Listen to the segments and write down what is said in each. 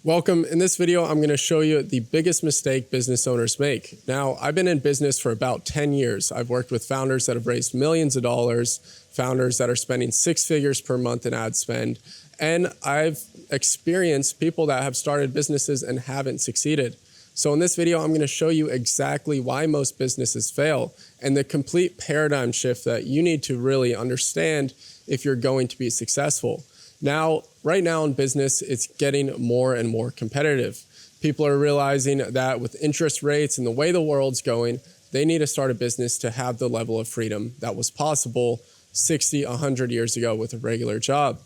Welcome. In this video, I'm going to show you the biggest mistake business owners make. Now, I've been in business for about 10 years. I've worked with founders that have raised millions of dollars, founders that are spending six figures per month in ad spend, and I've experienced people that have started businesses and haven't succeeded. So in this video, I'm going to show you exactly why most businesses fail and the complete paradigm shift that you need to really understand if you're going to be successful. Now, right now in business, it's getting more and more competitive. People are realizing that with interest rates and the way the world's going, they need to start a business to have the level of freedom that was possible 60, 100 years ago with a regular job.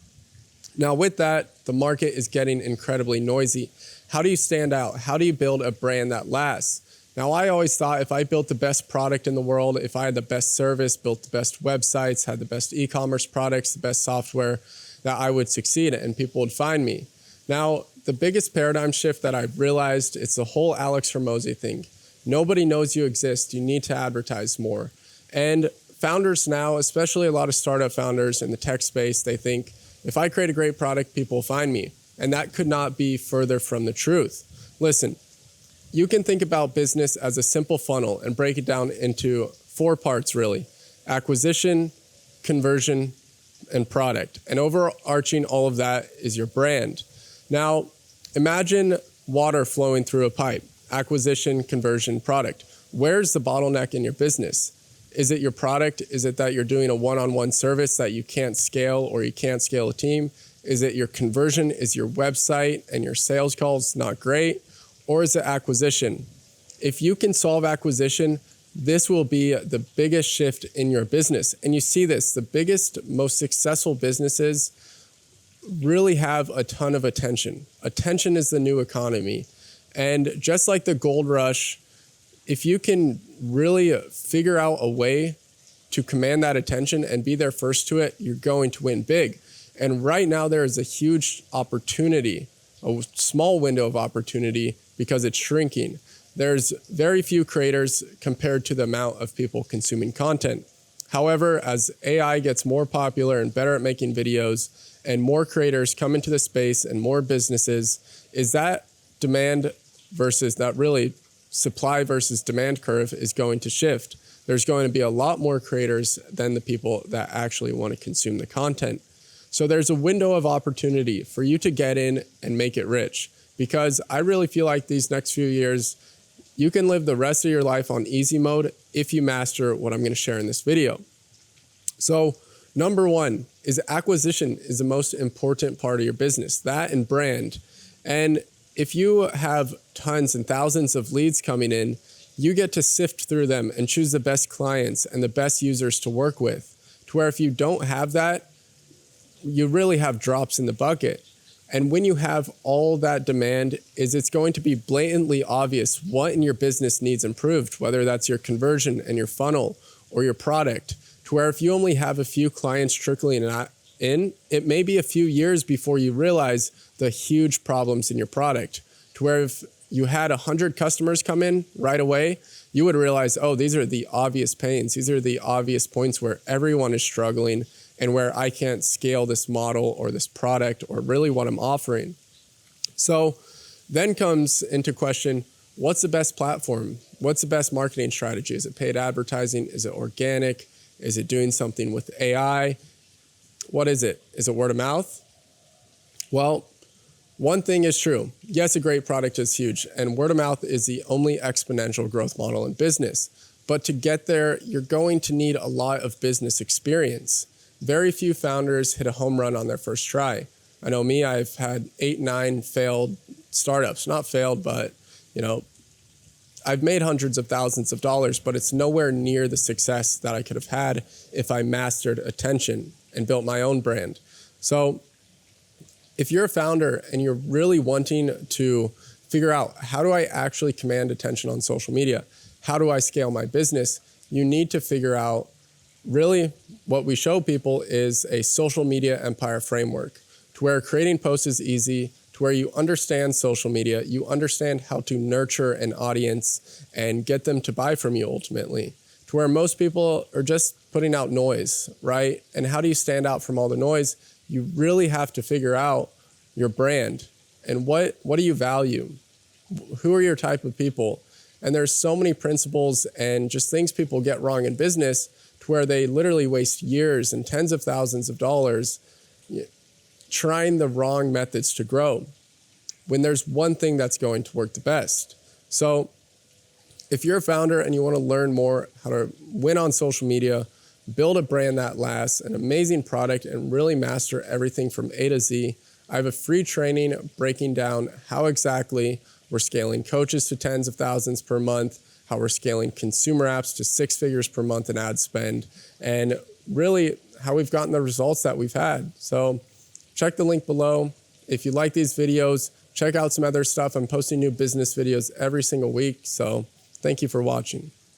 Now, with that, the market is getting incredibly noisy. How do you stand out? How do you build a brand that lasts? Now, I always thought if I built the best product in the world, if I had the best service, built the best websites, had the best e-commerce products, the best software, that I would succeed and people would find me. Now, the biggest paradigm shift that I've realized, it's the whole Alex Hormozi thing. Nobody knows you exist. You need to advertise more. And founders now, especially a lot of startup founders in the tech space, they think, if I create a great product, people will find me. And that could not be further from the truth. Listen, you can think about business as a simple funnel and break it down into four parts, really: acquisition, conversion, and product. And overarching all of that is your brand. Now, imagine water flowing through a pipe: acquisition, conversion, product. Where's the bottleneck in your business? Is it your product? Is it that you're doing a one-on-one service that you can't scale or you can't scale a team? Is it your conversion? Is your website and your sales calls not great? Or is it acquisition? If you can solve acquisition, this will be the biggest shift in your business. And you see this, the biggest, most successful businesses really have a ton of attention. Attention is the new economy. And just like the gold rush, if you can really figure out a way to command that attention and be there first to it, you're going to win big. And right now there is a huge opportunity, a small window of opportunity, because it's shrinking. There's very few creators compared to the amount of people consuming content. However, as AI gets more popular and better at making videos and more creators come into the space and more businesses, is that demand versus that really supply versus demand curve is going to shift. There's going to be a lot more creators than the people that actually want to consume the content. So there's a window of opportunity for you to get in and make it rich, because I really feel like these next few years, you can live the rest of your life on easy mode if you master what I'm going to share in this video. So number one is acquisition is the most important part of your business, that and brand. And if you have tons and thousands of leads coming in, you get to sift through them and choose the best clients and the best users to work with, to where if you don't have that, you really have drops in the bucket. And when you have all that demand, it's going to be blatantly obvious what in your business needs improved, whether that's your conversion and your funnel or your product, to where if you only have a few clients trickling in, it may be a few years before you realize the huge problems in your product, to where if you had 100 customers come in right away, you would realize, oh, these are the obvious pains. These are the obvious points where everyone is struggling and where I can't scale this model or this product or really what I'm offering. So then comes into question, what's the best platform? What's the best marketing strategy? Is it paid advertising? Is it organic? Is it doing something with AI? What is it? Is it word of mouth? Well, one thing is true. Yes, a great product is huge, and word of mouth is the only exponential growth model in business. But to get there, you're going to need a lot of business experience. Very few founders hit a home run on their first try. I know me, I've had 8, 9 failed startups. Not failed, but I've made hundreds of thousands of dollars, but it's nowhere near the success that I could have had if I mastered attention and built my own brand. So if you're a founder and you're really wanting to figure out, how do I actually command attention on social media? How do I scale my business? You need to figure out, really, what we show people is a social media empire framework, to where creating posts is easy, to where you understand social media, you understand how to nurture an audience and get them to buy from you ultimately, to where most people are just putting out noise, right? And how do you stand out from all the noise? You really have to figure out your brand. and what do you value? Who are your type of people? And there's so many principles and just things people get wrong in business to where they literally waste years and tens of thousands of dollars trying the wrong methods to grow, when there's one thing that's going to work the best. So if you're a founder and you want to learn more how to win on social media, build a brand that lasts, an amazing product, and really master everything from A to Z, I have a free training breaking down how exactly we're scaling coaches to tens of thousands per month, how we're scaling consumer apps to 6 figures per month in ad spend, and really how we've gotten the results that we've had. So check the link below. If you like these videos, check out some other stuff. I'm posting new business videos every single week. So thank you for watching.